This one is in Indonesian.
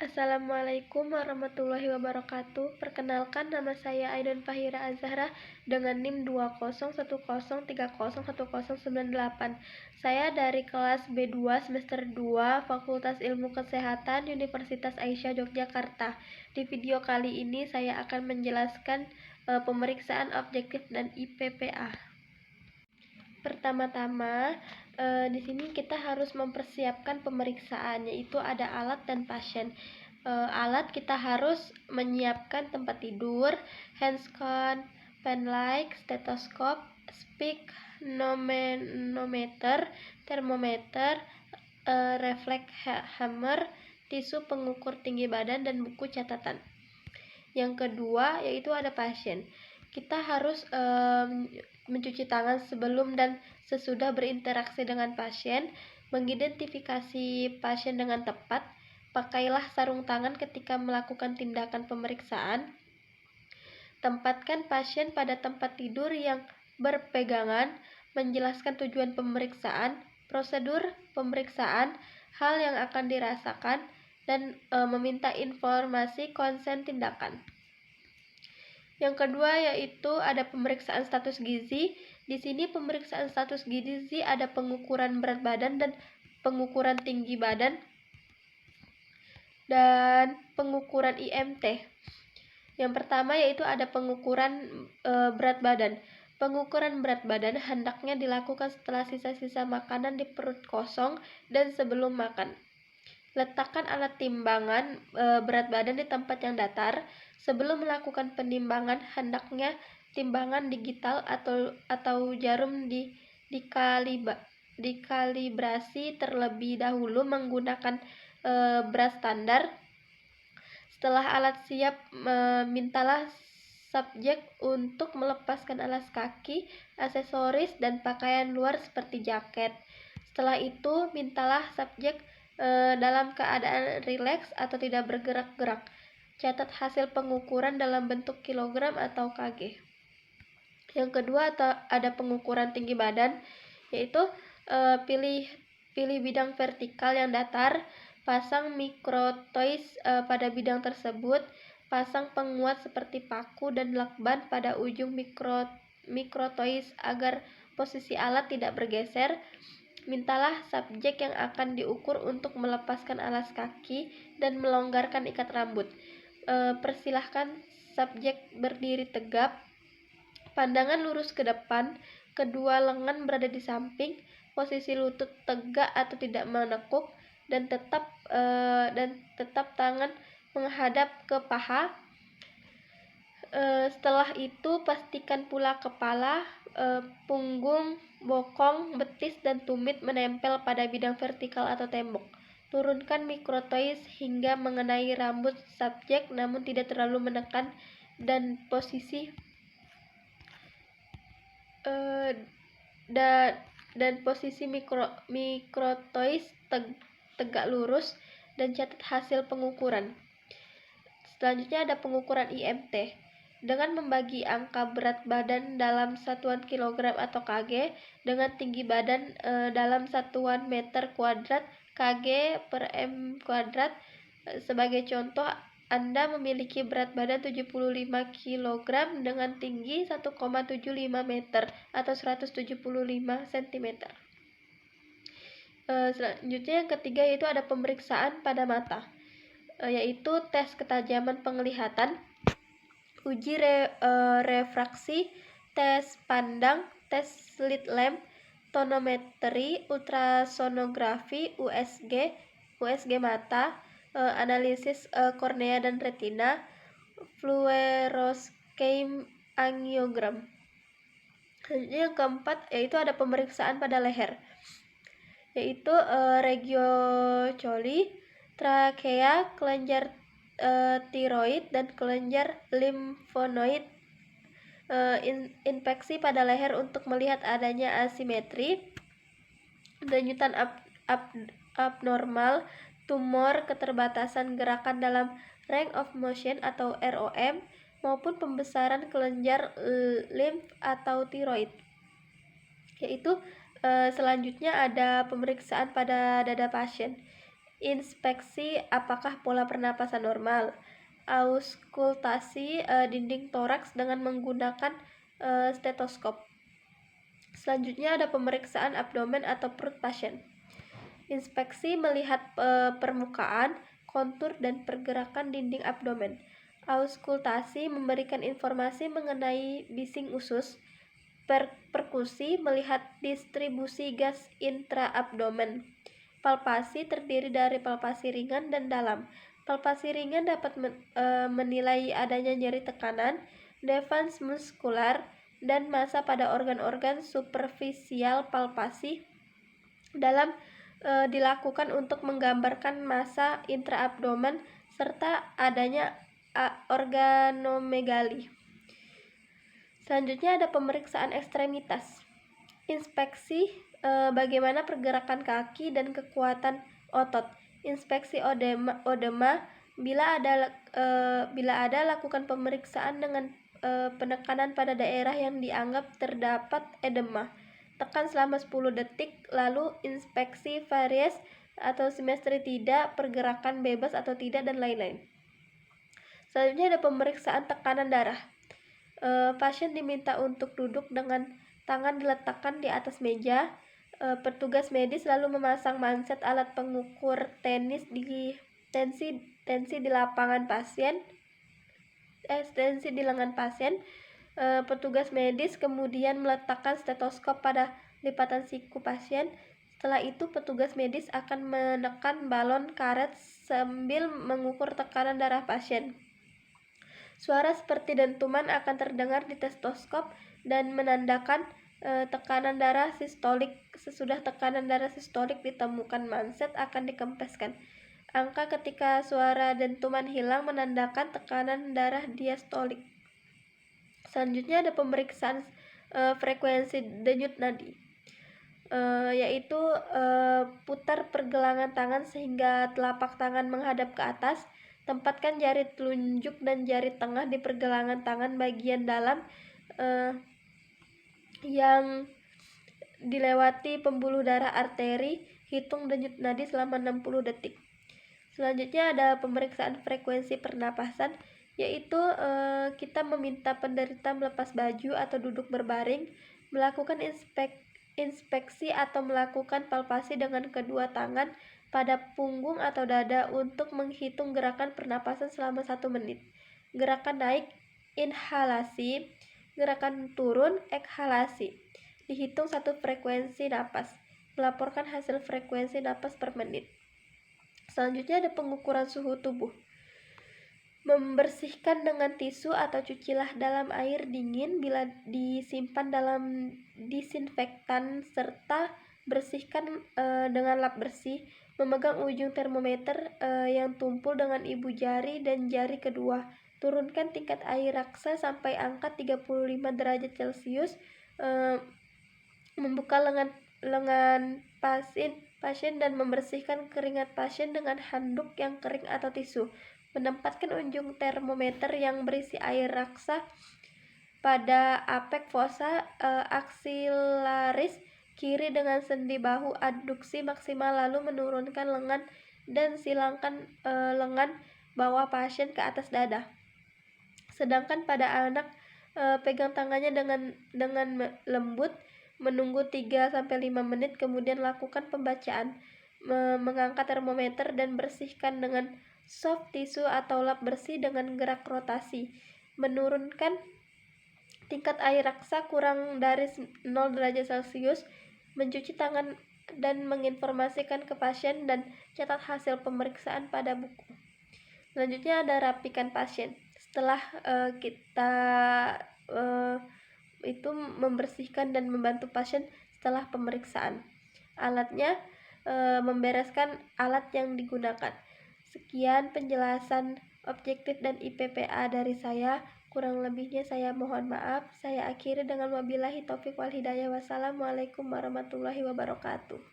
Assalamualaikum warahmatullahi wabarakatuh. Perkenalkan, nama saya Aidan Fahira Azhara dengan NIM 20103010198. Saya dari kelas B2 semester 2 Fakultas Ilmu Kesehatan Universitas Aisyah Yogyakarta. Di video kali ini saya akan menjelaskan pemeriksaan objektif dan IPPA. Pertama-tama, di sini kita harus mempersiapkan pemeriksaan, yaitu ada alat dan pasien. Alat kita harus menyiapkan tempat tidur, handscon, pen light, stetoskop, sphygmomanometer, termometer, refleks hammer, tisu pengukur tinggi badan, dan buku catatan. Yang kedua yaitu ada pasien. Kita harus mencuci tangan sebelum dan sesudah berinteraksi dengan pasien, mengidentifikasi pasien dengan tepat, pakailah sarung tangan ketika melakukan tindakan pemeriksaan, tempatkan pasien pada tempat tidur yang berpegangan, menjelaskan tujuan pemeriksaan, prosedur pemeriksaan, hal yang akan dirasakan, dan meminta informasi konsen tindakan. Yang kedua yaitu ada pemeriksaan status gizi. Di sini pemeriksaan status gizi ada pengukuran berat badan dan pengukuran tinggi badan dan pengukuran IMT. Yang pertama yaitu ada pengukuran berat badan. Pengukuran berat badan hendaknya dilakukan setelah sisa-sisa makanan di perut kosong dan sebelum makan. Letakkan alat timbangan berat badan di tempat yang datar. Sebelum melakukan penimbangan, hendaknya timbangan digital atau jarum dikalibrasi terlebih dahulu menggunakan berat standar. Setelah alat siap, mintalah subjek untuk melepaskan alas kaki, aksesoris, dan pakaian luar seperti jaket. Setelah itu, mintalah subjek dalam keadaan rileks atau tidak bergerak-gerak. Catat hasil pengukuran dalam bentuk kilogram atau kg. Yang kedua ada pengukuran tinggi badan, yaitu pilih bidang vertikal yang datar, pasang mikrotois pada bidang tersebut, pasang penguat seperti paku dan lakban pada ujung mikrotois agar posisi alat tidak bergeser. Mintalah subjek yang akan diukur untuk melepaskan alas kaki dan melonggarkan ikat rambut. Persilahkan subjek berdiri tegap, pandangan lurus ke depan, kedua lengan berada di samping, posisi lutut tegak atau tidak menekuk, dan tetap tangan menghadap ke paha. Setelah itu pastikan pula kepala, punggung, bokong, betis, dan tumit menempel pada bidang vertikal atau tembok. Turunkan mikrotois hingga mengenai rambut subjek namun tidak terlalu menekan, dan posisi mikrotois tegak lurus, dan catat hasil pengukuran. Selanjutnya ada pengukuran IMT. Dengan membagi angka berat badan dalam satuan kilogram atau kg dengan tinggi badan dalam satuan meter kuadrat kg per m kuadrat. Sebagai contoh, Anda memiliki berat badan 75 kg dengan tinggi 1,75 meter atau 175 cm. Selanjutnya yang ketiga yaitu ada pemeriksaan pada mata, yaitu tes ketajaman penglihatan, uji refraksi, tes pandang, tes slit lamp, tonometri, ultrasonografi, USG mata, analisis kornea dan retina, fluoroscopy, angiogram. Yang keempat yaitu ada pemeriksaan pada leher, yaitu regiocoli, trakea, kelenjar tiroid, dan kelenjar limfonoid. Inspeksi pada leher untuk melihat adanya asimetri, denyutan abnormal, tumor, keterbatasan gerakan dalam range of motion atau ROM, maupun pembesaran kelenjar limf atau tiroid. Yaitu selanjutnya ada pemeriksaan pada dada pasien, inspeksi apakah pola pernapasan normal, auskultasi dinding toraks dengan menggunakan stetoskop. Selanjutnya ada pemeriksaan abdomen atau perut pasien. Inspeksi melihat permukaan, kontur, dan pergerakan dinding abdomen. Auskultasi memberikan informasi mengenai bising usus. Perkusi melihat distribusi gas intraabdomen. Palpasi terdiri dari palpasi ringan dan dalam. Palpasi ringan dapat menilai adanya nyeri tekanan, defense muskular, dan massa pada organ-organ. Superficial palpasi dalam dilakukan untuk menggambarkan massa intraabdomen serta adanya organomegali. Selanjutnya ada pemeriksaan ekstremitas. Inspeksi bagaimana pergerakan kaki dan kekuatan otot. Inspeksi odema bila ada lakukan pemeriksaan dengan penekanan pada daerah yang dianggap terdapat edema. Tekan selama 10 detik, lalu inspeksi varies atau simetri tidak, pergerakan bebas atau tidak, dan lain-lain. Selanjutnya ada pemeriksaan tekanan darah. Pasien diminta untuk duduk dengan tangan diletakkan di atas meja. Petugas medis lalu memasang manset alat pengukur tensi di lapangan pasien. Tensi di lengan pasien. Petugas medis kemudian meletakkan stetoskop pada lipatan siku pasien. Setelah itu petugas medis akan menekan balon karet sambil mengukur tekanan darah pasien. Suara seperti dentuman akan terdengar di stetoskop dan menandakan tekanan darah sistolik. Sesudah tekanan darah sistolik ditemukan, manset akan dikempeskan. Angka ketika suara dentuman hilang menandakan tekanan darah diastolik. Selanjutnya ada pemeriksaan frekuensi denyut nadi, yaitu putar pergelangan tangan sehingga telapak tangan menghadap ke atas. Tempatkan jari telunjuk dan jari tengah di pergelangan tangan bagian dalam yang dilewati pembuluh darah arteri. Hitung denyut nadi selama 60 detik. Selanjutnya ada pemeriksaan frekuensi pernapasan, yaitu kita meminta penderita melepas baju atau duduk berbaring, melakukan inspeksi atau melakukan palpasi dengan kedua tangan pada punggung atau dada untuk menghitung gerakan pernapasan selama 1 menit. Gerakan naik, inhalasi. Gerakan turun, ekhalasi. Dihitung 1 frekuensi napas. Melaporkan hasil frekuensi napas per menit. Selanjutnya ada pengukuran suhu tubuh. Membersihkan dengan tisu atau cucilah dalam air dingin bila disimpan dalam disinfektan, serta bersihkan dengan lap bersih. Memegang ujung termometer yang tumpul dengan ibu jari dan jari kedua. Turunkan tingkat air raksa sampai angka 35 derajat Celcius. Membuka lengan pasien dan membersihkan keringat pasien dengan handuk yang kering atau tisu. Menempatkan ujung termometer yang berisi air raksa pada apek fossa aksilaris kiri dengan sendi bahu adduksi maksimal, lalu menurunkan lengan dan silangkan lengan bawah pasien ke atas dada. Sedangkan pada anak, pegang tangannya dengan lembut, menunggu 3-5 menit, kemudian lakukan pembacaan. Mengangkat termometer dan bersihkan dengan soft tissue atau lap bersih dengan gerak rotasi. Menurunkan tingkat air raksa kurang dari 0 derajat Celcius. Mencuci tangan dan menginformasikan ke pasien dan catat hasil pemeriksaan pada buku. Selanjutnya ada rapikan pasien. Setelah kita itu membersihkan dan membantu pasien setelah pemeriksaan. Alatnya, membereskan alat yang digunakan. Sekian penjelasan objektif dan IPPA dari saya. Kurang lebihnya saya mohon maaf. Saya akhiri dengan wabillahi taufiq wal hidayah. Wassalamualaikum warahmatullahi wabarakatuh.